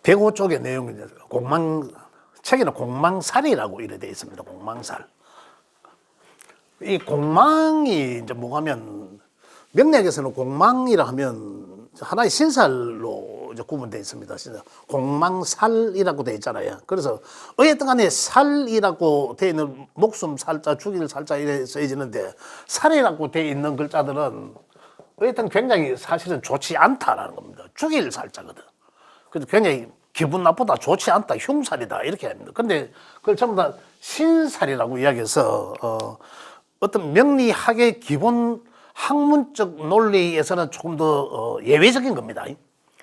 대고 쪽의 내용이 책에는 공망살이라고 이래 되어 있습니다. 공망살. 이 공망이 이제 뭐냐면 명리학에서는 공망이라 하면 하나의 신살로 이제 구분되어 있습니다. 공망살이라고 되어 있잖아요. 그래서 어쨌든 간에 살이라고 되어 있는 목숨 살자, 죽일 살자 이래 써지는데 살이라고 되어 있는 글자들은 어쨌든 굉장히 사실은 좋지 않다라는 겁니다. 죽일 살자거든. 그래서 굉장히 기분 나쁘다, 좋지 않다, 흉살이다 이렇게 합니다. 근데 그걸 전부 다 신살이라고 이야기해서 어떤 명리학의 기본 학문적 논리에서는 조금 더 예외적인 겁니다.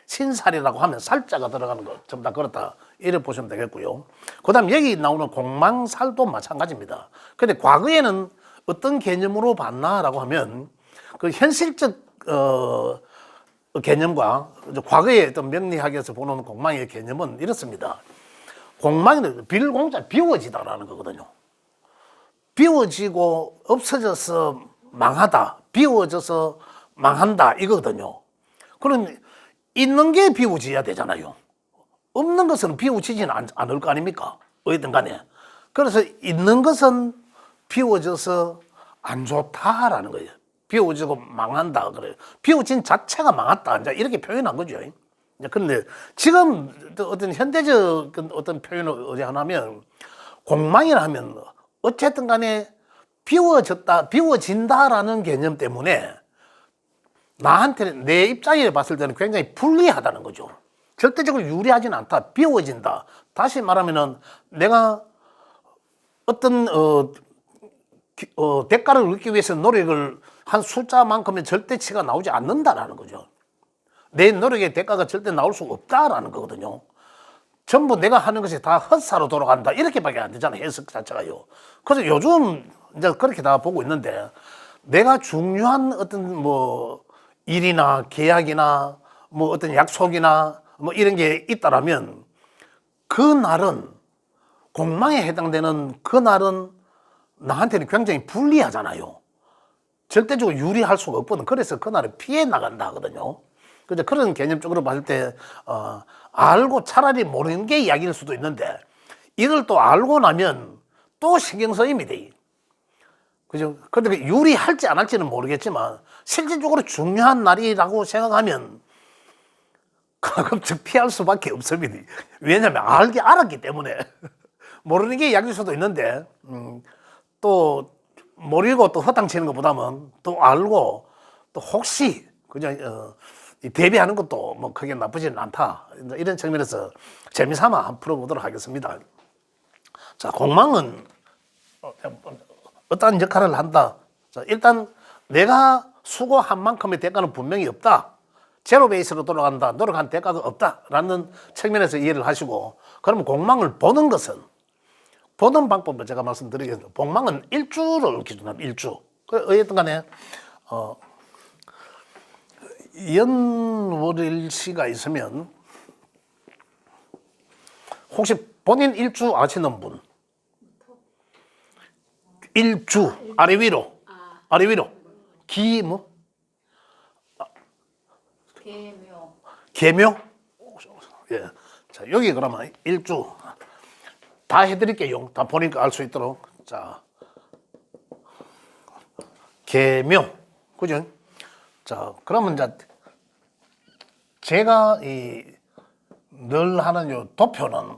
신살이라고 하면 살자가 들어가는 거 전부 다 그렇다 이렇게 보시면 되겠고요. 그 다음 여기 나오는 공망살도 마찬가지입니다. 근데 과거에는 어떤 개념으로 봤나라고 하면 그 현실적 개념과 과거의 어떤 명리학에서 보는 공망의 개념은 이렇습니다. 공망은 빌공자 비워지다라는 거거든요. 비워지고 없어져서 망하다, 비워져서 망한다 이거거든요. 그럼 있는 게 비워져야 되잖아요. 없는 것은 비워지지는 않을 거 아닙니까? 어쨌든 간에. 그래서 있는 것은 비워져서 안 좋다라는 거예요. 비워지고 망한다 그래요. 비워진 자체가 망했다 이제 이렇게 표현한 거죠. 그런데 지금 어떤 현대적 어떤 표현을 의뢰하면 공망이라 하면 어쨌든 간에 비워졌다, 비워진다라는 개념 때문에 나한테는 내 입장에 봤을 때는 굉장히 불리하다는 거죠. 절대적으로 유리하지는 않다. 비워진다. 다시 말하면은 내가 어떤 대가를 얻기 위해서 노력을 한 숫자만큼의 절대치가 나오지 않는다라는 거죠. 내 노력의 대가가 절대 나올 수가 없다라는 거거든요. 전부 내가 하는 것이 다 헛사로 돌아간다 이렇게밖에 안 되잖아요. 해석 자체가요. 그래서 요즘 이제 그렇게 다 보고 있는데 내가 중요한 어떤 뭐 일이나 계약이나 뭐 어떤 약속이나 뭐 이런 게 있다라면 그날은 공망에 해당되는 그날은 나한테는 굉장히 불리하잖아요. 절대적으로 유리할 수가 없거든. 그래서 그날을 피해 나간다 하거든요. 근데 그런 개념적으로 봤을 때 알고 차라리 모르는 게 이야기일 수도 있는데 이걸 또 알고 나면 또 신경 쓰입니다. 그죠? 그런데 유리할지 안 할지는 모르겠지만 실질적으로 중요한 날이라고 생각하면 가급적 피할 수밖에 없습니다. 왜냐하면 알았기 때문에 모르는 게 이야기일 수도 있는데 또 모르고 또 허탕 치는 것보다는 또 알고 또 혹시 그냥 대비하는 것도 뭐 크게 나쁘지는 않다. 이런 측면에서 재미삼아 한번 풀어보도록 하겠습니다. 자, 공망은 어떤 역할을 한다. 자, 일단 내가 수고한 만큼의 대가는 분명히 없다. 제로 베이스로 돌아간다. 노력한 대가가 없다라는 측면에서 이해를 하시고 그러면 공망을 보는 것은 보는 방법을 제가 말씀드리겠습니다. 공망은 일주를 기준합니다. 일주. 어쨌든 간에 연월일시가 있으면 혹시 본인 일주 아시는 분? 일주 아래 위로 아래 위로 기 뭐? 계묘? 예. 자 여기 그러면 일주 다 해드릴게요. 다 보니까 알 수 있도록. 자 계묘 그죠? 자 그러면 이제 제가 늘 하는 요 도표는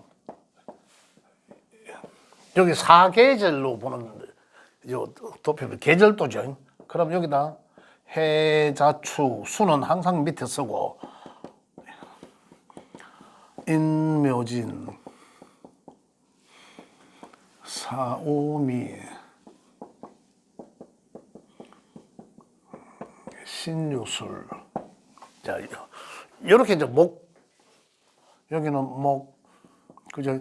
여기 사계절로 보는 요 도표는 계절도죠. 그럼 여기다 해자추 수는 항상 밑에 쓰고 인묘진 사오미 신유술 자 이렇게 이제 목 여기는 목 그죠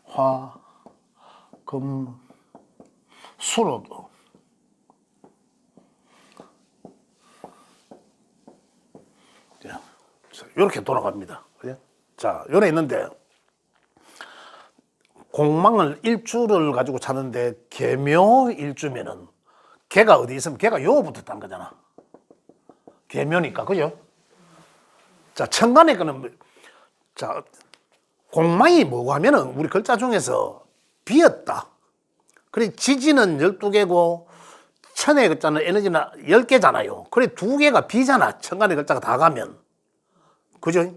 화 금 수로도 이렇게 돌아갑니다. 자, 요래 있는데 공망을 일주를 가지고 찾는데 계묘 일주면은 개가 어디 있으면 개가 요부터 딴 거잖아. 계묘니까 그죠? 자, 천간의 거는 자 공망이 뭐고 하면은 우리 글자 중에서 비었다. 그래 지지는 12개고 천의 글자는 에너지는 10개잖아요. 그래 2개가 비잖아. 천간의 글자가 다 가면. 그죠?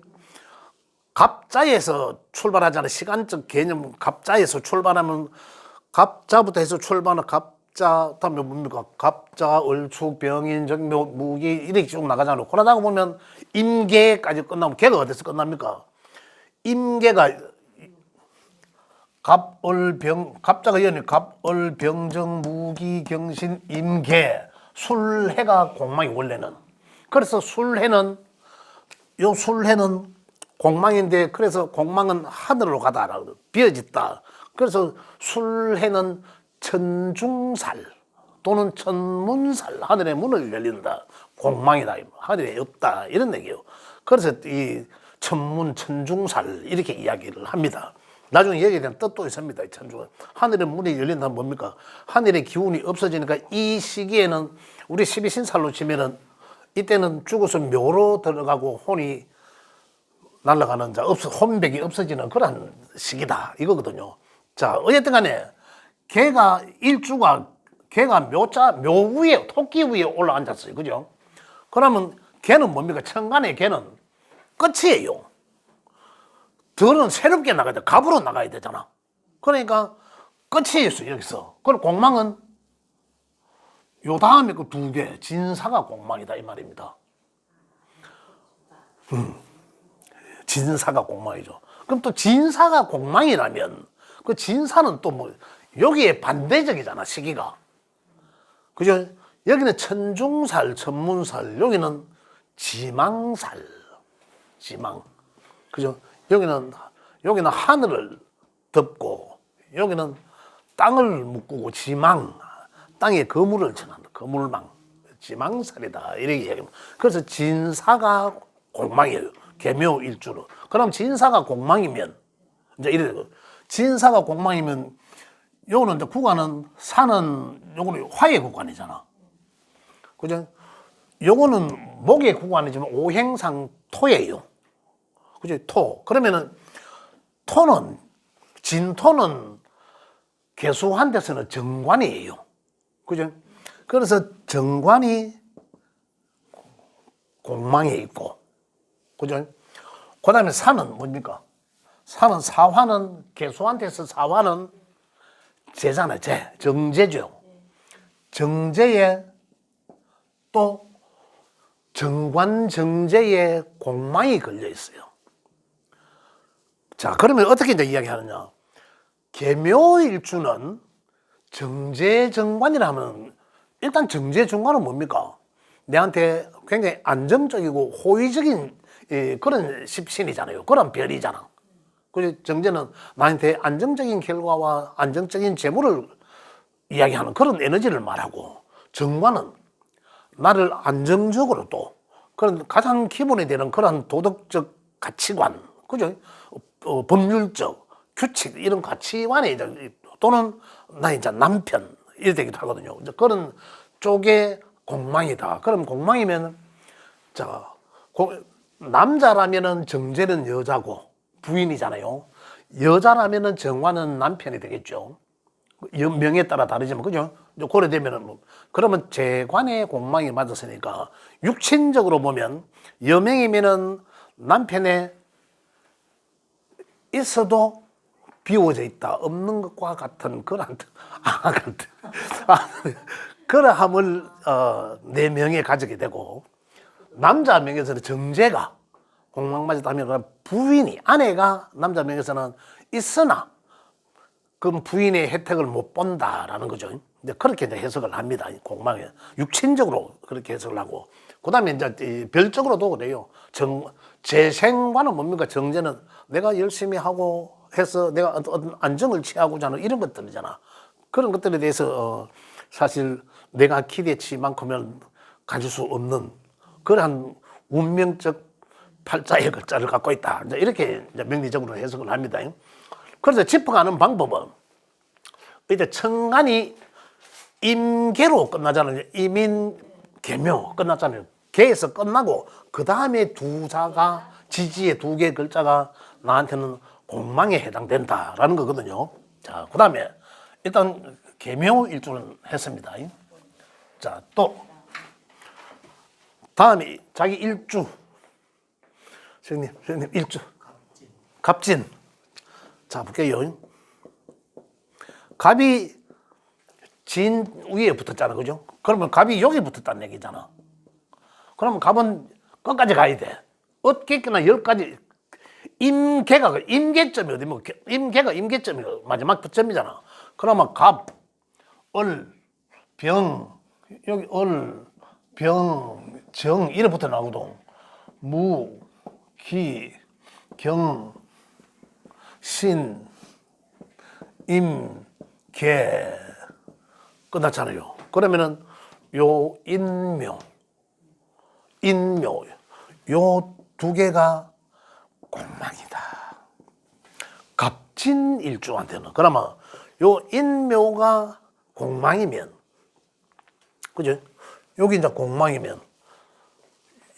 갑자에서 출발하잖아. 시간적 개념 갑자에서 출발하면 갑자부터 해서 출발하는 갑자 다음에 뭡니까? 갑자, 을축, 병인, 정묘, 무기 이렇게 쭉 나가잖아요. 그러다가 보면 임계까지 끝나면 개가 어디서 끝납니까? 임계가 갑을병 갑자가 연이 갑을병정 무기경신 임계 술해가 공망이 원래는 그래서 술해는 공망인데 그래서 공망은 하늘로 가다라고 비어졌다. 그래서 술해는 천중살 또는 천문살 하늘의 문을 열린다. 공망이다. 하늘에 없다. 이런 얘기예요. 그래서 이 천문 천중살 이렇게 이야기를 합니다. 나중에 여기에 대한 뜻도 있습니다. 천중은 하늘의 문이 열린다면 뭡니까? 하늘의 기운이 없어지니까 이 시기에는 우리 12신살로 치면은 이때는 죽어서 묘로 들어가고 혼이 날아가는 혼백이 없어지는 그런 시기다 이거거든요. 자, 어쨌든 간에 개가 묘 위에 토끼 위에 올라앉았어요. 그죠? 그러면 개는 뭡니까? 천간의 개는 끝이에요. 덜은 새롭게 나가야 돼. 갑으로 나가야 되잖아. 그러니까 끝이 있어 여기서. 그리고 공망은 요 다음에 그 2개 진사가 공망이다 이 말입니다. 진사가 공망이죠. 그럼 또 진사가 공망이라면 그 진사는 또 뭐 여기에 반대적이잖아 시기가. 그죠? 여기는 천중살, 천문살, 여기는 지망살, 지망. 그죠? 여기는 하늘을 덮고 여기는 땅을 묶고 지망, 땅에 거물을 전한다. 거물망, 지망살이다 이렇게 얘기합니다. 그래서 진사가 공망이에요. 계묘일주로. 그럼 진사가 공망이면 이제 이래 되고 진사가 공망이면 요거는 이제 구간은 산은 요거는 화의 구간이잖아. 그죠? 요거는 목의 구간이지만 오행상 토예요. 그죠? 토. 그러면은 토는 진토는 개수한 데서는 정관이에요. 그죠? 그래서 정관이 공망에 있고, 그죠? 그 다음에 산은 뭡니까? 산은 사화는 개수한테서 사화는 제잖아요. 정제죠. 정제에 또 정관 정제에 공망이 걸려 있어요. 자, 그러면 어떻게 이제 이야기하느냐? 계묘일주는 정제정관이라면 일단 정제정관은 뭡니까? 내한테 굉장히 안정적이고 호의적인 그런 십신이잖아요. 그런 별이잖아. 그래서 정제는 나한테 안정적인 결과와 안정적인 재물을 이야기하는 그런 에너지를 말하고, 정관은 나를 안정적으로 또 그런 가장 기본이 되는 그런 도덕적 가치관, 그죠? 법률적 규칙 이런 가치관에 이제 또는 나 이제 남편 이래 되기도 하거든요. 이제 그런 쪽의 공망이다. 그럼 공망이면 자 남자라면은 정제는 여자고 부인이잖아요. 여자라면은 정관은 남편이 되겠죠. 명에 따라 다르지만 그죠? 그래 되면은 뭐 그러면 재관의 공망이 맞았으니까 육친적으로 보면 여명이면은 남편에 있어도 비워져 있다 없는 것과 같은 그러함을 내 명에 가지게 되고, 남자 명에서는 정제가 공망 맞았다면 부인이 아내가 남자 명에서는 있으나 그 부인의 혜택을 못 본다라는 거죠. 이제 그렇게 이제 해석을 합니다. 공망에 육친적으로 그렇게 해석을 하고, 그다음에 이제 별적으로도 그래요. 재생과는 뭡니까? 정제는 내가 열심히 하고 해서 내가 어떤 안정을 취하고자 하는 이런 것들이잖아. 그런 것들에 대해서 사실 내가 기대치만큼은 가질 수 없는 그러한 운명적 팔자의 글자를 갖고 있다. 이제 이렇게 이제 명리적으로 해석을 합니다. 그래서 짚어가는 방법은 이제 천간이 임계로 끝나잖아요. 임인 계묘 끝났잖아요. 계에서 끝나고 그 다음에 두 자가 지지의 2개의 글자가 나한테는 공망에 해당된다라는 거거든요. 자, 그 다음에 일단 계묘일주는 했습니다. 자, 또 다음에 자기 일주. 선생님 일주. 갑진. 자, 볼게요. 갑이 진 위에 붙었잖아, 그죠? 그러면 갑이 여기 붙었다는 얘기잖아. 그러면 갑은 끝까지 가야 돼. 어떻게나 10가지. 임계점이 어디, 임계점이 마지막 점이잖아. 그러면 갑, 을, 병, 여기 을, 병, 정, 이래 붙어 나오거든. 무, 기, 경, 신, 임, 계. 끝났잖아요. 그러면은 요 인묘, 요 두 개가 공망이다. 갑진일주한테는. 그러면 요 인묘가 공망이면, 그죠? 여기 이제 공망이면,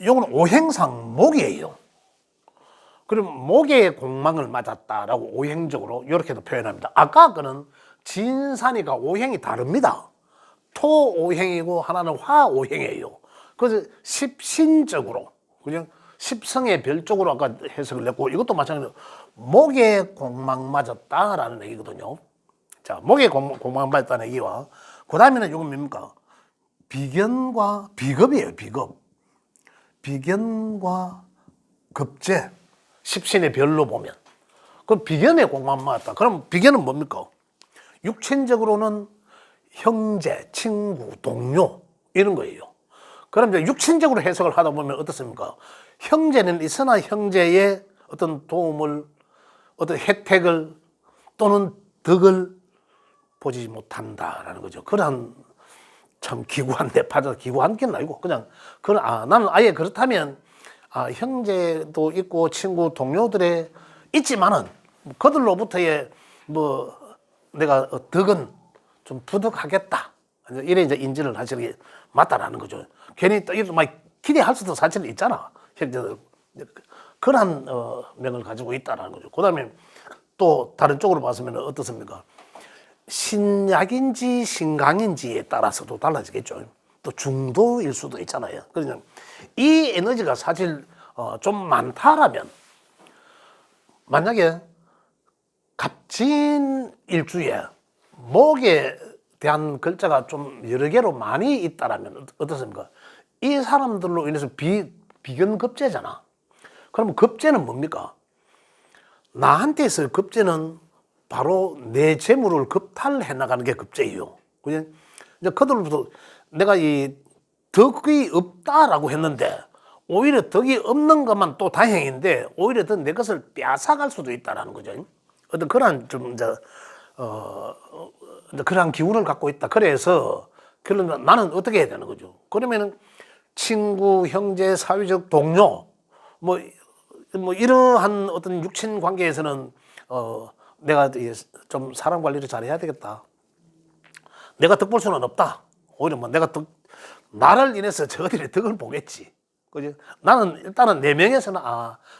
요건 오행상 목이에요. 그럼 목에 공망을 맞았다라고 오행적으로 이렇게도 표현합니다. 아까 거는 진산이가 오행이 다릅니다. 토오행이고 하나는 화오행이에요. 그래서 십신적으로, 그냥 십성의 별쪽으로 아까 해석을 냈고, 이것도 마찬가지로 목에 공망 맞았다라는 얘기거든요. 자, 목에 공망 맞았다는 얘기와, 그 다음에는 이건 뭡니까? 비견과 비겁이에요, 비겁. 비견과 급제. 십신의 별로 보면. 그럼 비견에 공망 맞았다. 그럼 비견은 뭡니까? 육친적으로는 형제, 친구, 동료, 이런 거예요. 그럼 이제 육친적으로 해석을 하다 보면 어떻습니까? 형제는 있으나 형제의 어떤 도움을, 어떤 혜택을 또는 덕을 보지 못한다라는 거죠. 그런 참 기구한데, 기구한 게 아니고, 그냥, 나는 아예 그렇다면, 형제도 있고, 친구, 동료들의 있지만은, 그들로부터의 내가 덕은 좀 부득하겠다. 이래 이제 인지를 하시는 게 맞다라는 거죠. 괜히 또 이렇게 막 기대할 수도 사실은 있잖아. 형제들. 그런 명을 가지고 있다라는 거죠. 그 다음에 또 다른 쪽으로 봤으면 어떻습니까? 신약인지 신강인지에 따라서도 달라지겠죠. 또 중도일 수도 있잖아요. 그러니까 이 에너지가 사실 좀 많다라면, 만약에 갑진 일주에 목에 대한 글자가 좀 여러 개로 많이 있다라면 어떻습니까? 이 사람들로 인해서 비견급제잖아. 그러면 급제는 뭡니까? 나한테 있을 급제는 바로 내 재물을 급탈해 나가는 게 급제예요. 그죠? 이제 그들로부터 내가 이 덕이 없다라고 했는데, 오히려 덕이 없는 것만 또 다행인데, 오히려 더 내 것을 빼앗아갈 수도 있다라는 거죠. 어떤 그런 좀 이제 그러한 기운을 갖고 있다. 그래서 결론 나는 어떻게 해야 되는 거죠? 그러면은 친구, 형제, 사회적 동료, 이러한 어떤 육친 관계에서는 내가 좀 사람 관리를 잘해야 되겠다. 내가 덕 볼 수는 없다. 오히려 내가 나를 인해서 저들의 덕을 보겠지. 그죠? 나는 일단은 내 명에서는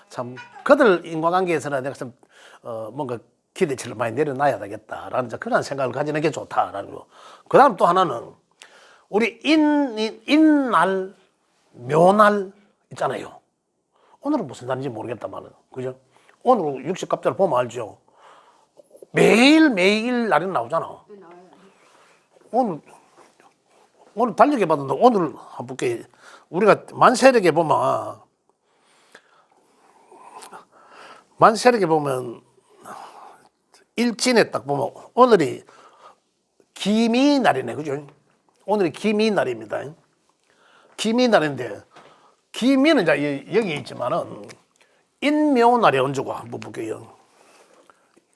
참 그들 인과관계에서는 내가 좀 뭔가 기대치를 많이 내려놔야 되겠다라는 그런 생각을 가지는 게 좋다라는 거. 그 다음 또 하나는 우리 인날, 묘날 있잖아요. 오늘은 무슨 날인지 모르겠다마는, 그죠? 오늘 60갑자를 보면 알죠. 매일 날이 나오잖아. 오늘 달력에 봤는데, 오늘 한번 볼게. 우리가 만세력에 보면 일진에 딱 보면 오늘이 기미날이네, 그죠? 오늘이 기미날입니다. 기미날인데, 기미는 이제 여기 있지만은 인묘날이 언제고 한번 볼게요.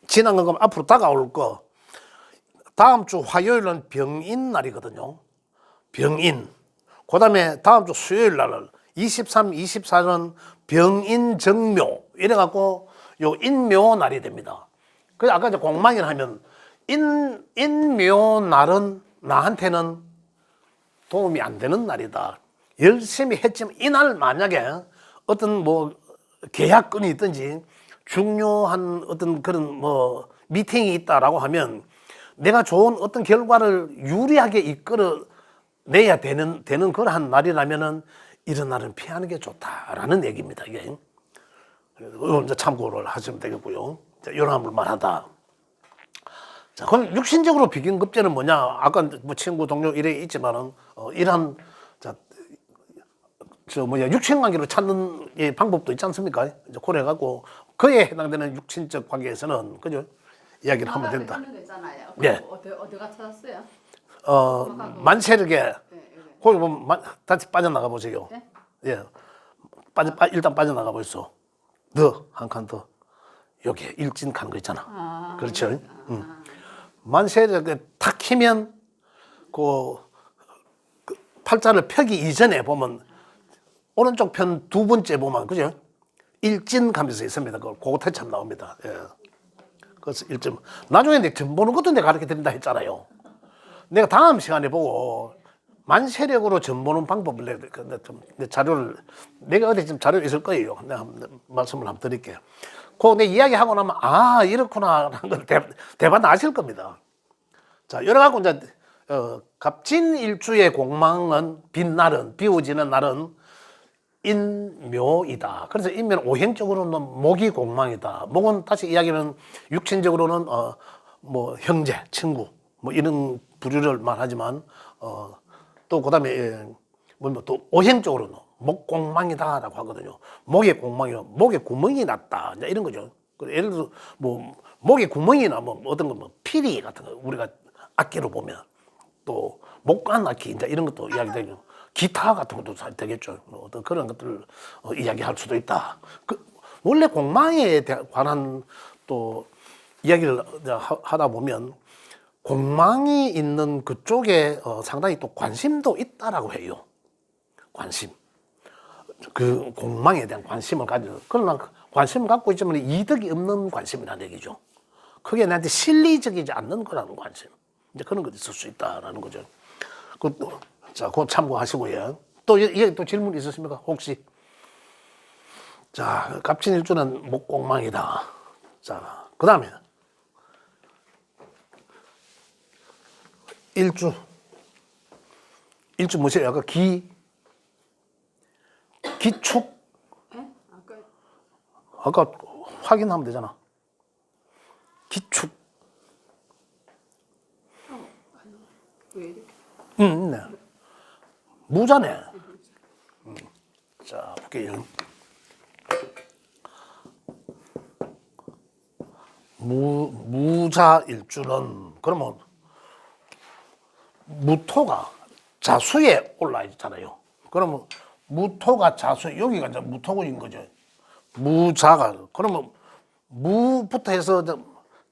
지난 건 앞으로 다가올 거. 다음 주 화요일은 병인날이거든요. 병인. 그 다음에 다음 주 수요일 날 23, 24는 병인정묘. 이래갖고 요 인묘날이 됩니다. 그래서 아까 이제 공망이라 하면 인묘날은 나한테는 도움이 안 되는 날이다. 열심히 했지만 이날 만약에 어떤 계약건이 있든지 중요한 어떤 그런 뭐 미팅이 있다라고 하면 내가 좋은 어떤 결과를 유리하게 이끌어 내야 되는 그러한 날이라면은 이런 날은 피하는 게 좋다라는 얘기입니다. 이게 이거 이제 참고를 하시면 되겠고요. 자, 이런 한번 말하다. 자, 그럼 육신적으로 비경급제는 뭐냐? 아까 뭐 친구 동료 이래 있지만은 이런 자, 육신 관계로 찾는 이 방법도 있지 않습니까? 이제 그래 갖고 그에 해당되는 육신적 관계에서는 그죠? 이야기를 하면 된다. 네. 어디가 찾았어요? 만세력에 네, 거기 보면 다시 빠져나가 보세요. 네? 예, 일단 빠져나가 보세요. 더 한 칸 더. 여기 일진 가는 거 있잖아. 그렇죠? 만세력에 탁 키면 그 팔자를 펴기 이전에 보면 오른쪽 편 두 번째 보면 그죠? 일진 가면서 있습니다. 그거 태참 나옵니다. 예. 그래서 일진. 나중에 이제 점 보는 것도 내가 가르쳐 드린다 했잖아요. 내가 다음 시간에 보고 만세력으로 점 보는 방법을 내 자료를 내가 어디 지금 자료 있을 거예요. 내가 말씀을 한번 드릴게요. 그거 내 이야기하고 나면 아 이렇구나 하는 걸 대박 아실 겁니다. 자 여러 가지 이제 갑진일주의 공망은 빛날은 비워지는 날은 인묘이다. 그래서 인묘는 오행적으로는 목이 공망이다. 목은 다시 이야기하면 육신적으로는 뭐 형제, 친구 뭐 이런 부류를 말하지만 또 그다음에 또 오행적으로는 목공망이다라고 하거든요. 목에 공망이요, 목에 구멍이 났다. 이제 이런 거죠. 예를 들어 뭐 목에 구멍이 나면 어떤 거 뭐 피리 같은 거 우리가 악기로 보면 또 목관 악기 이제 이런 것도 이야기되죠. 기타 같은 것도 잘 되겠죠. 어떤 그런 것들을 이야기할 수도 있다. 원래 공망에 관한 또 이야기를 하다 보면 공망이 있는 그쪽에 상당히 또 관심도 있다라고 해요. 관심. 그 공망에 대한 관심을 가지고 그러나 관심을 갖고 있지만 이득이 없는 관심이라는 얘기죠. 그게 나한테 실리적이지 않는 거라는 관심. 이제 그런 것도 있을 수 있다라는 거죠. 자, 그거 참고하시고요. 또 질문 있으십니까? 혹시? 자, 갑진일주는 목공망이다. 자, 그 다음에 일주 뭐지? 아까 기축? 네? 아까 확인하면 되잖아. 기축. 왜 이렇게? 네. 무자네. 자, 볼게요. 무자일주는 그러면 무토가 자수에 올라 있잖아요. 그러면 무토가 자수 여기가 이제 무토인 거죠. 무자가 그러면 무부터 해서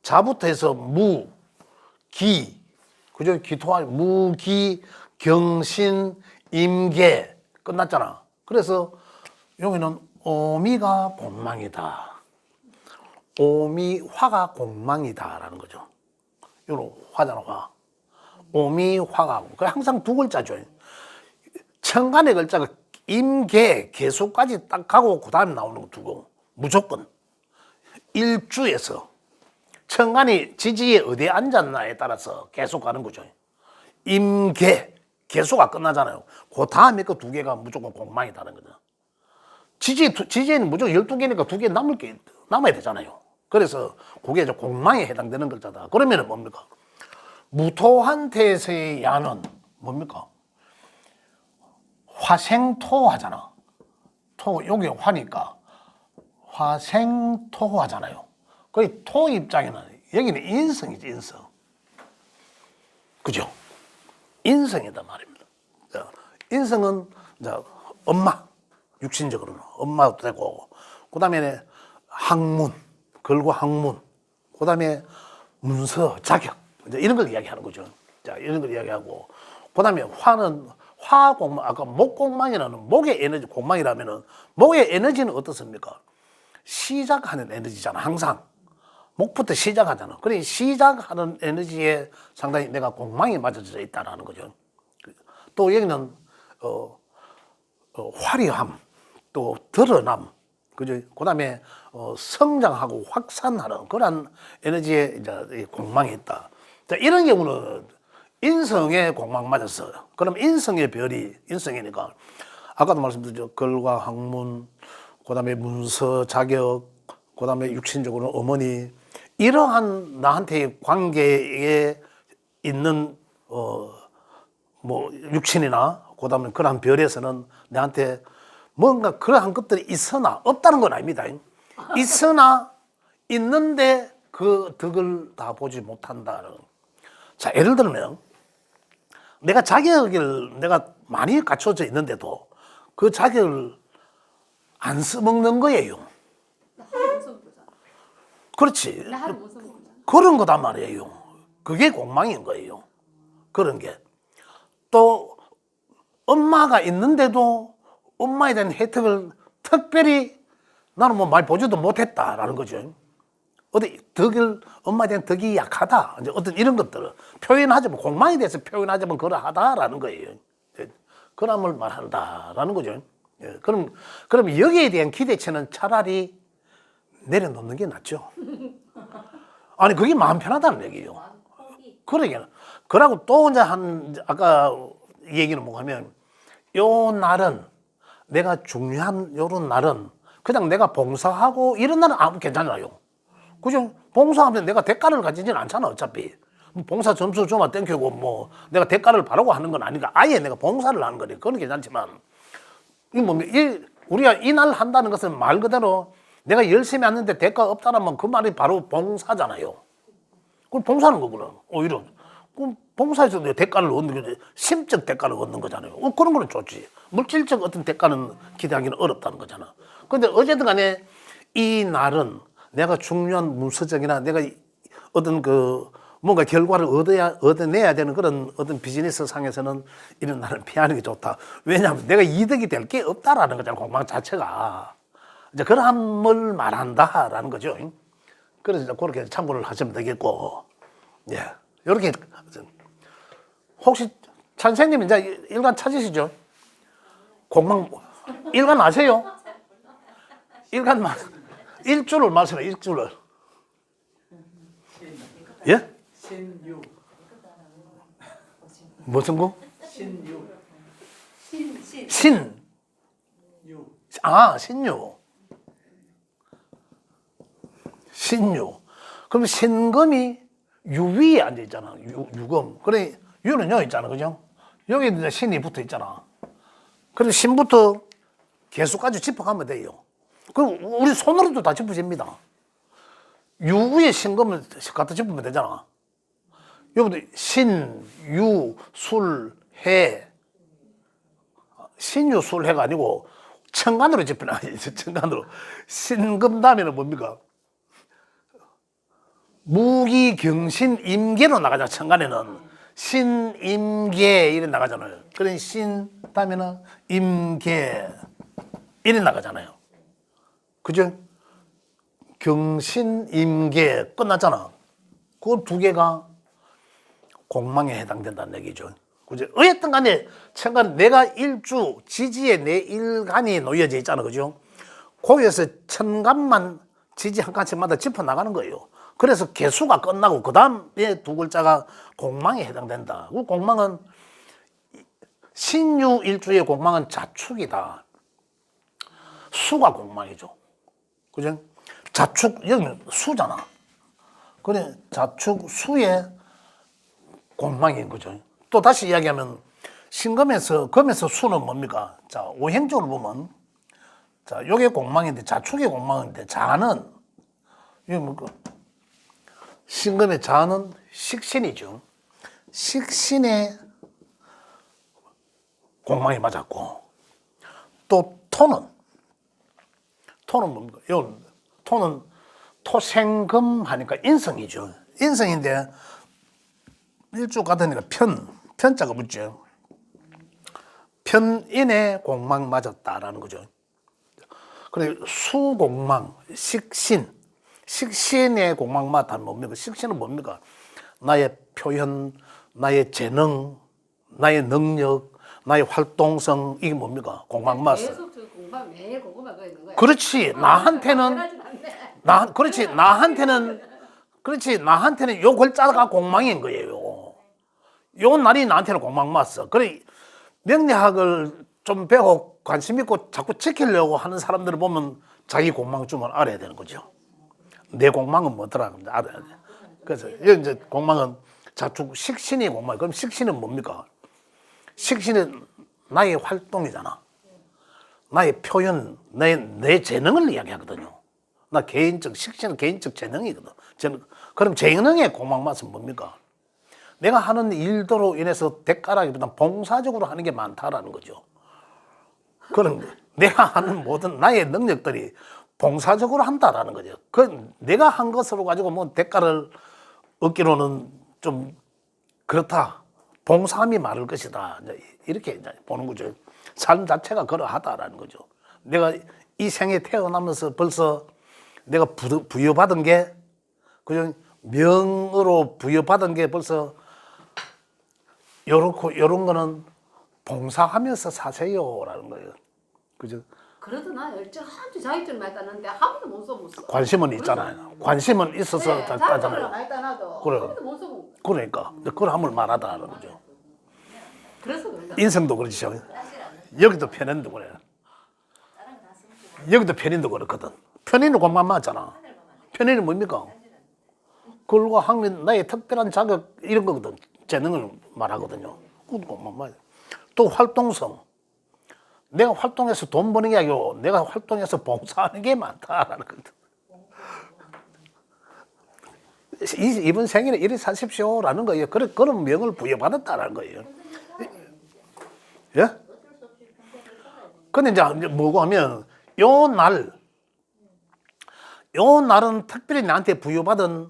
자부터 해서 무기 그죠? 기토와 무기 경신 임계 끝났잖아. 그래서 여기는 오미가 공망이다. 오미화가 공망이다라는 거죠. 이런 화잖아, 화. 오미화가. 항상 두 글자죠. 천간의 글자가 임계, 개수까지 딱 가고 그 다음에 나오는 거 두고 무조건 일주에서 천간이 지지에 어디에 앉았나에 따라서 계속 가는 거죠. 임계, 개수가 끝나잖아요. 그 다음에 그 두 개가 무조건 공망이다는 거죠. 지지에는 무조건 12개니까 2개 남아야 되잖아요. 그래서 그게 이제 공망에 해당되는 글자다. 그러면은 뭡니까? 무토한테서의 야는 뭡니까? 화생토 하잖아. 여기 화니까 화생토 하잖아요. 거의 토 입장에는 여기는 인성이지, 인성. 그죠? 인성이다 말입니다. 인성은 엄마, 육신적으로는 엄마도 되고, 그 다음에 학문, 걸고 학문, 그 다음에 문서, 자격, 이제 이런 걸 이야기하는 거죠. 자, 이런 걸 이야기하고, 그 다음에 화는 화공망, 아까 목공망이라는 목의 에너지, 공망이라면은 목의 에너지는 어떻습니까? 시작하는 에너지잖아, 항상. 목부터 시작하잖아. 그래, 시작하는 에너지에 상당히 내가 공망이 맞춰져 있다는 거죠. 또 여기는, 화려함, 또 드러남, 그죠? 그다음에 성장하고 확산하는 그런 에너지의 이제 이 공망이 있다. 자, 이런 경우는 인성의 공망 맞았어요. 그럼 인성의 별이 인성이니까 아까도 말씀드렸죠. 글과 학문, 그다음에 문서 자격, 그다음에 육신적으로 어머니 이러한 나한테의 관계에 있는 뭐 육신이나 그다음에 그러한 별에서는 나한테 뭔가 그러한 것들이 있으나 없다는 건 아닙니다. 있으나 있는데 그 덕을 다 보지 못한다는. 자, 예를 들면 내가 자격을 내가 많이 갖춰져 있는데도 그 자격을 안 써먹는 거예요. 나 하루 못 써보잖아. 그렇지. 나 하루 못 써보잖아. 그런 거단 말이에요. 그게 공망인 거예요. 그런 게. 또 엄마가 있는데도 엄마에 대한 혜택을 특별히 나는 뭐 말 보지도 못했다라는 거죠. 어디 덕을 엄마에 대한 덕이 약하다. 이제 어떤 이런 것들을 표현하자면 공망에 대해서 표현하자면 그러하다라는 거예요. 그람을 말한다라는 거죠. 예, 그럼 여기에 대한 기대치는 차라리 내려놓는 게 낫죠. 아니 그게 마음 편하다는 얘기예요. 그러게. 그러고 또 이제 아까 얘기는 뭐냐면 요 날은 내가 중요한 요런 날은 그냥 내가 봉사하고 이런 날은 아무 괜찮아요. 그죠? 봉사하면 내가 대가를 가지진 않잖아 어차피. 봉사 점수 주면 땡큐고 뭐 내가 대가를 바라고 하는 건 아니까 아예 내가 봉사를 하는 거니 그건 괜찮지만 이 뭐 우리가 이 날 한다는 것은 말 그대로 내가 열심히 했는데 대가 없다라면 그 말이 바로 봉사잖아요. 그럼 봉사하는 거구나 오히려. 그럼 봉사에서 내 대가를 얻는 게 심적 대가를 얻는 거잖아요. 그런 거는 좋지. 물질적 어떤 대가는 기대하기는 어렵다는 거잖아. 근데 어쨌든 간에 이 날은 내가 중요한 문서적이나 내가 어떤 그 뭔가 결과를 얻어내야 되는 그런 어떤 비즈니스 상에서는 이런 날을 피하는 게 좋다. 왜냐하면 내가 이득이 될 게 없다라는 거잖아. 공방 자체가. 이제 그러함을 말한다라는 거죠. 그래서 그렇게 참고를 하시면 되겠고. 예. 이렇게 혹시 찬생님 이제 일간 찾으시죠? 공방 일간 아세요? 일간만 일주를 마시라 일주를. 예? 신유. 무슨 거? 신유. 신. 유. 아, 신유. 신유. 그럼 신금이 유위에 앉아 있잖아. 유금. 그래, 유는 여기 있잖아. 그죠? 여기 이제 신이 붙어 있잖아. 그래서 신부터 개수까지 짚어가면 돼요. 그럼 우리 손으로도 다 짚어집니다. 유위에 신금을 갖다 짚으면 되잖아. 여기도 신, 유, 술, 해. 신유, 술, 해가 아니고 천간으로 짚어놔야지. 천간으로. 신금 다음에는 뭡니까? 무기, 경신, 임계로 나가잖아. 천간에는 신, 임계 이래 나가잖아요. 그래 신 다음에는 임계 이래 나가잖아요. 그죠? 경신, 임계 끝났잖아. 그 두 개가 공망에 해당된다는 얘기죠. 그죠? 어쨌든 간에 천간 내가 일주 지지에 내 일간이 놓여져 있잖아. 그죠? 거기에서 천간만 지지 한 칸씩마다 짚어 나가는 거예요. 그래서 개수가 끝나고 그 다음에 두 글자가 공망에 해당된다. 그 공망은 신유 일주의 공망은 자축이다. 수가 공망이죠. 그죠? 자축 여기는 수잖아. 그래 자축 수의 공망인 거죠. 또 다시 이야기하면 신금에서 금에서 수는 뭡니까? 자 오행적으로 보면 자 요게 공망인데 자축의 공망인데 자는 이게 뭐 신금의 자는 식신이죠. 식신의 공망이 맞았고 또 토는 뭡니까? 요 토는 토생금 하니까 인성이죠. 인성인데 일주 같으니까 편자가 붙죠. 편인의 공망 맞았다라는 거죠. 그래 수공망, 식신의 공망 맞다는 뭡니까? 식신은 뭡니까? 나의 표현, 나의 재능, 나의 능력, 나의 활동성 이게 뭡니까? 공망 맞어. 계속 저 공방 매일 고구마 거 있는 거야. 그렇지. 나한테는 편하진 않네. 그렇지. 나한테는 요 글자가 공망인 거예요. 요 날이 나한테는 공망 맞어. 그래 명리학을 좀 배워 관심 있고 자꾸 지키려고 하는 사람들을 보면 자기 공망쯤을 알아야 되는 거죠. 내 공망은 뭐더라 알아야 돼. 그래서 여기 이제 공망은 자축 식신이 공망. 그럼 식신은 뭡니까? 식신은 나의 활동이잖아. 나의 표현, 내 재능을 이야기하거든요. 나 식신은 개인적 재능이거든. 그럼 재능의 공망 맛은 뭡니까? 내가 하는 일도로 인해서 대가라기보다 봉사적으로 하는 게 많다라는 거죠. 그럼 내가 하는 모든 나의 능력들이 봉사적으로 한다라는 거죠. 그 내가 한 것으로 가지고 뭐 대가를 얻기로는 좀 그렇다. 봉사함이 많을 것이다. 이렇게 이제 보는 거죠. 삶 자체가 그러하다라는 거죠. 내가 이 생에 태어나면서 벌써 내가 부여받은 게 그냥 명으로 부여받은 게 벌써 요런 거는 봉사하면서 사세요라는 거예요. 그죠? 그래도 나 열정한테 자격증 많이 따는데 한 번도 못 써봤어. 관심은 있잖아요. 관심은 있어서 네, 따잖아요. 자격증을 많이 따놔도 그래. 한 번도 못 써본. 그러니까 그걸 함을 말하다는 거죠. 그래서 그런가. 인생도 그렇죠. 여기도 편인도 그래. 여기도 편인도 그렇거든. 편인은 공만 맞잖아. 편인은 뭡니까? 그걸과 학문 나의 특별한 자격 이런 거거든. 재능을 말하거든요. 그것도 공만 맞아. 또 활동성. 내가 활동해서 돈 버는 게 아니고 내가 활동해서 봉사하는 게 많다라는 거거든. 이번 생일에 이리 사십시오라는 거예요. 그런 명을 부여받았다라는 거예요. 예? 근데 이제 뭐고 하면 요 날은 특별히 나한테 부여받은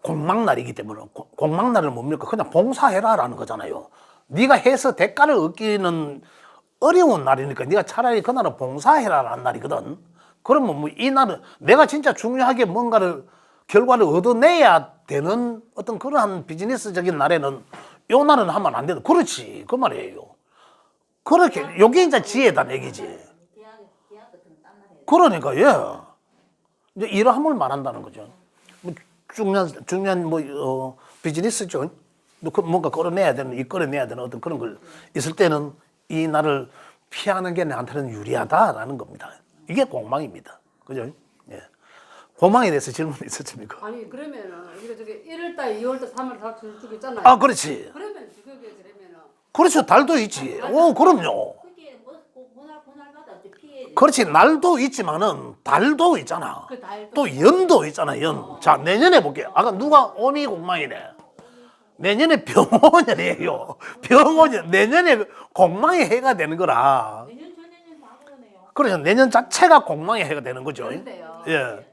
공망날이기 때문에 공망날은 뭡니까? 그냥 봉사해라라는 거잖아요. 네가 해서 대가를 얻기는 어려운 날이니까 네가 차라리 그날은 봉사해라라는 날이거든. 그러면 뭐 이 날은 내가 진짜 중요하게 뭔가를 결과를 얻어내야 되는 어떤 그러한 비즈니스적인 날에는 요 날은 하면 안 되는. 그렇지 그 말이에요. 그렇게 요게 이제 지혜다 얘기지. 그러니까 예. 이제 이러함을 말한다는 거죠. 뭐 중요한 뭐 비즈니스죠. 뭔가 끌어내야 되는 이끌어내야 되는 어떤 그런 걸 있을 때는 이 날을 피하는 게 나한테는 유리하다라는 겁니다. 이게 공망입니다. 그죠? 예. 공망에 대해서 질문 있었습니까? 아니 그러면은 이거 저기 1월달, 2월달, 3월, 4월 쭉 있잖아요. 아 그렇지. 그러면 그게 그러면은 그렇죠. 달도 있지. 오 그럼요. 그게 뭐 보날마다 이제 피해. 그렇지. 날도 있지만은 달도 있잖아. 그 달도 또 연도 있잖아. 연. 자 내년에 볼게요. 아까 누가 오미 공망이네. 내년에 병원이에요. 병원이 내년에 공망의 해가 되는 거라. 내년 전에는 다 그러네요. 그래서 내년 자체가 공망의 해가 되는 거죠. 그런데요. 예.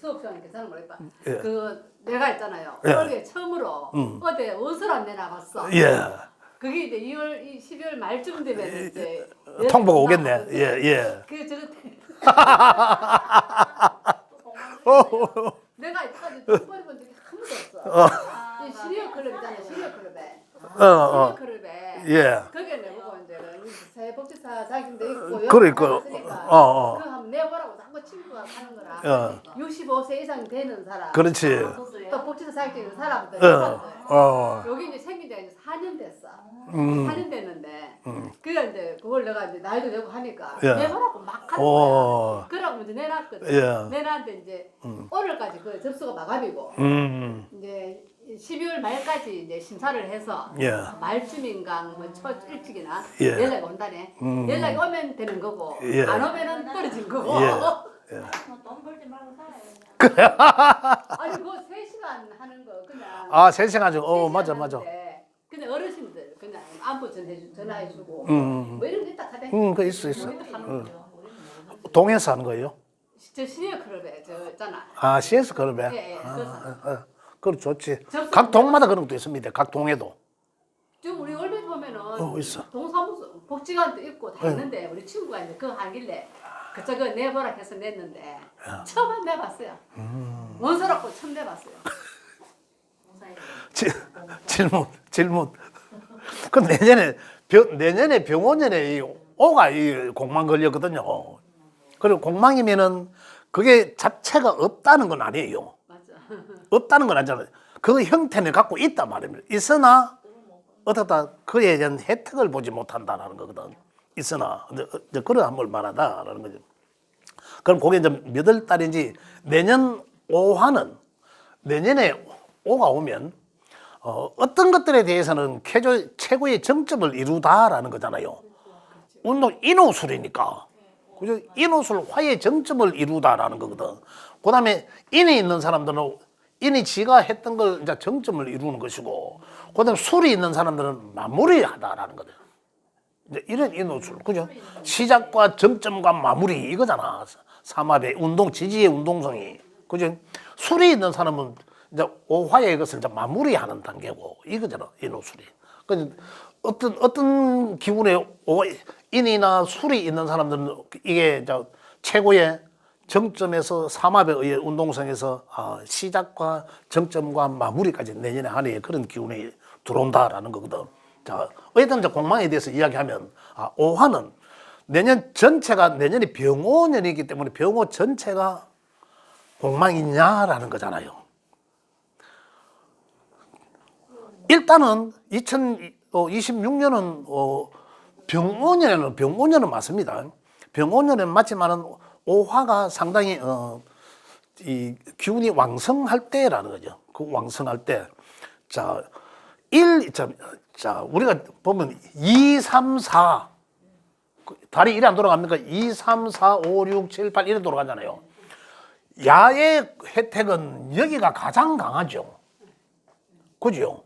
수업 시간에 괜찮은 모르겠다. 예. 그 내가 있잖아요. 예. 올해 처음으로 어디 옷을 안 내나갔어. 예. 그게 이제 12월 말쯤 되면 이제 통보가 오겠네. 예, 예. 그 저거 내가 이때까지 돈 벌어본 적이 한 번도 없어. 이 시니어 클럽 있잖아요. 시니어 클럽에. 시니어 클럽에. 예. 거기에 내보고 이제 사회복지사 자격증도 있고 그러니까, 그거 한번 내보라고 자꾸 친구가 하는 거라. 65세 이상 되는 사람. 그렇지. 또 복지사 자격증 있는 사람들. 여기 이제 생긴 지가 이제 4년 됐어. 4년 됐는데, 그래 이제 그걸 내가 이제 나이도 되고 하니까 예. 내보라고 막 하는 오. 거야. 그러고 이제 내놨거든. 예. 내놨는데 이제 오늘까지 그 접수가 마감이고 이제 12월 말까지 이제 심사를 해서 예. 말쯤인가 뭐초 일찍이나 예. 연락이 온다네. 연락이 오면 되는 거고 예. 안 오면은 떨어진 거고. 예. 돈 벌지 말고 살아요. 아니 그거 3시간 하는 거 그냥. 아, 생생하죠. 3시간 맞아, 맞아. 하는데 그냥 어르신들 그냥 안부 전화해주고 음. 뭐 이런 거 있다 하대. 그 있어. 뭐 있다 하는 거죠. 동에서 하는 거예요? 저 시니어 클럽에 저 있잖아. 아, CS 그룹에? 예, 예. 그럼 좋지. 접수- 각 동마다 그런 것도 있습니다. 각 동에도. 지금 우리 올빼 보면은 있어. 동사무소 복지관도 있고 다 있는데 우리 친구가 이제 그거 하길래 그저거 내보라 해서 냈는데 처음 내봤어요. 원서롭고 처음 내봤어요. 질문. 그 내년에 병원년에 오가 이 공망 걸렸거든요. 그리고 공망이면은 그게 자체가 없다는 건 아니에요. 맞아. 없다는 건 아니잖아요. 그 형태는 갖고 있단 말입니다. 있으나 어떻다 그에 대한 혜택을 보지 못한다라는 거거든. 있으나 이제 그런 걸 말하다라는 거죠. 그럼 그게 이제 몇 월 달인지 내년 5화는 내년에 5가 오면 어떤 것들에 대해서는 최고의 정점을 이루다라는 거잖아요. 운동 인호술이니까. 그죠? 인호술 화의 정점을 이루다라는 거거든. 그 다음에 인이 있는 사람들은 인이 지가 했던 걸 이제 정점을 이루는 것이고, 그 다음에 술이 있는 사람들은 마무리하다라는 거죠. 이제 이런 인호술. 그죠? 시작과 정점과 마무리 이거잖아. 삼합의 운동, 지지의 운동성이. 그죠? 술이 있는 사람은 이제 오화의 것을 이제 마무리하는 단계고, 이거잖아. 인호술이. 그러니까 어떤 기운에 인이나 술이 있는 사람들은 이게 이제 최고의 정점에서 삼합에 의해 운동성에서 시작과 정점과 마무리까지 내년에 한 해에 그런 기운이 들어온다라는 거거든. 자, 어쨌든 이제 공망에 대해서 이야기하면 오화는 내년 전체가 내년이 병오년이기 때문에 병오 전체가 공망이냐라는 거잖아요. 일단은 2026년은 병오년은 맞습니다. 병오년은 맞지만은 오화가 상당히 이 기운이 왕성할 때라는 거죠. 그 왕성할 때. 자, 우리가 보면 2, 3, 4 달이 이래 안 돌아갑니까? 2, 3, 4, 5, 6, 7, 8 이래 돌아가잖아요. 야의 혜택은 여기가 가장 강하죠. 그죠?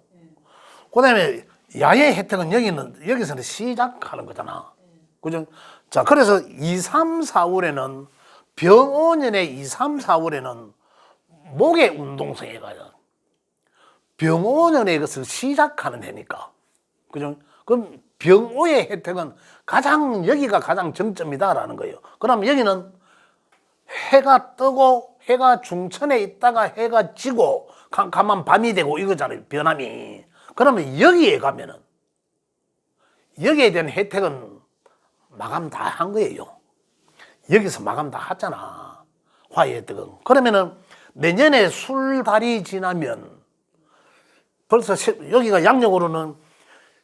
그 다음에 야의 혜택은 여기서는 시작하는 거잖아. 그죠? 자, 그래서 2, 3, 4월에는 병오년의 2, 3, 4월에는 목의 운동성에 가요. 병오년의 것을 시작하는 해니까. 그죠? 그럼 병오의 혜택은 여기가 가장 정점이다라는 거예요. 그럼 여기는 해가 뜨고 해가 중천에 있다가 해가 지고 가만 밤이 되고 이거잖아요. 변함이. 그러면 여기에 가면은 여기에 대한 혜택은 마감 다 한 거예요. 여기서 마감 다 했잖아. 화의 혜택은. 그러면은 내년에 술달이 지나면 벌써 여기가 양력으로는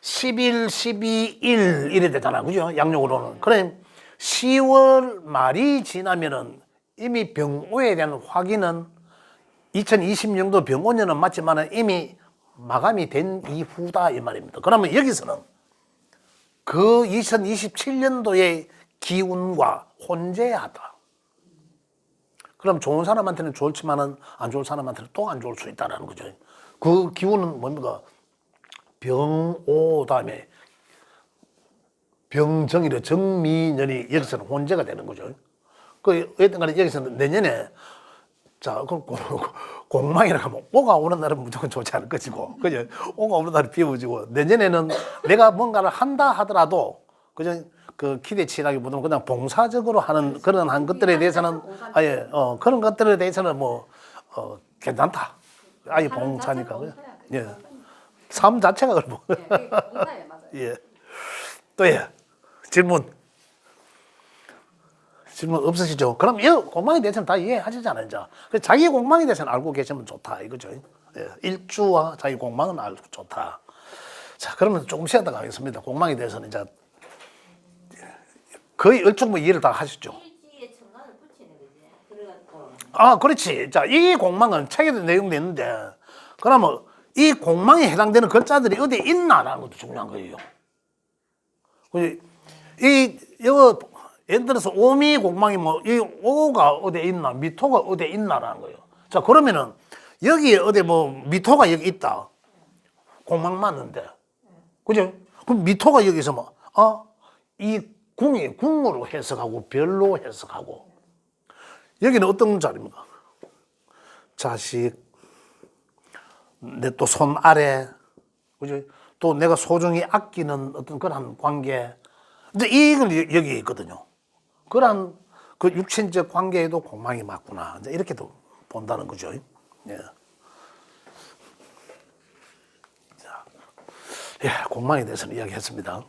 10일, 12일 이래 되잖아. 그죠? 양력으로는. 그래 10월 말이 지나면은 이미 병오에 대한 확인은 2026년도 병오년은 맞지만 이미 마감이 된 이후다 이 말입니다. 그러면 여기서는 그 2027년도의 기운과 혼재하다. 그럼 좋은 사람한테는 좋지만은 안 좋은 사람한테는 또 안 좋을 수 있다는 거죠. 그 기운은 뭡니까? 병오 다음에 병정이래 정미년이 여기서는 혼재가 되는 거죠. 그 어떤 간에 여기서는 내년에 자, 그럼 공망이라고 하면 오가 오는 날은 무조건 좋지 않을 것이고, 그죠? 오가 오는 날은 비워지고, 내년에는 내가 뭔가를 한다 하더라도, 그죠? 그 기대치라기보다는 그냥 봉사적으로 하는 그런 한 것들에 대해서는, 그런 것들에 대해서는 괜찮다. 아예 봉사니까. 그죠? 예. 삶 자체가 그렇고. 봉사예요, 맞아요. 예. 또 질문 없으시죠? 그럼 이 공망에 대해서는 다 이해하시잖아요. 이제. 자기 공망에 대해서는 알고 계시면 좋다 이거죠. 예. 일주와 자기 공망은 알고 좋다. 자, 그러면 조금 쉬었다 가겠습니다. 공망에 대해서는 이제 거의 얼추 이해를 다 하셨죠. 일지에 천간을 붙이는 거지. 그래갖고 그렇지. 자, 이 공망은 책에도 내용돼 있는데, 그러면 이 공망에 해당되는 글자들이 어디에 있나라는 것도 중요한 거예요. 이거 예를 들어서 오미 공망이 이 오가 어디에 있나, 미토가 어디에 있나라는 거예요. 자, 그러면은 여기에 어디 미토가 여기 있다. 공망 맞는데. 그죠? 그럼 미토가 여기서 이 궁이 궁으로 해석하고 별로 해석하고. 여기는 어떤 자리입니까? 자식, 내 또 손 아래, 그죠? 또 내가 소중히 아끼는 어떤 그런 관계. 이제 이건 여기에 있거든요. 그런 그 육신적 관계에도 공망이 맞구나. 이제 이렇게도 본다는 거죠. 예. 자, 공망에 대해서는 이야기했습니다.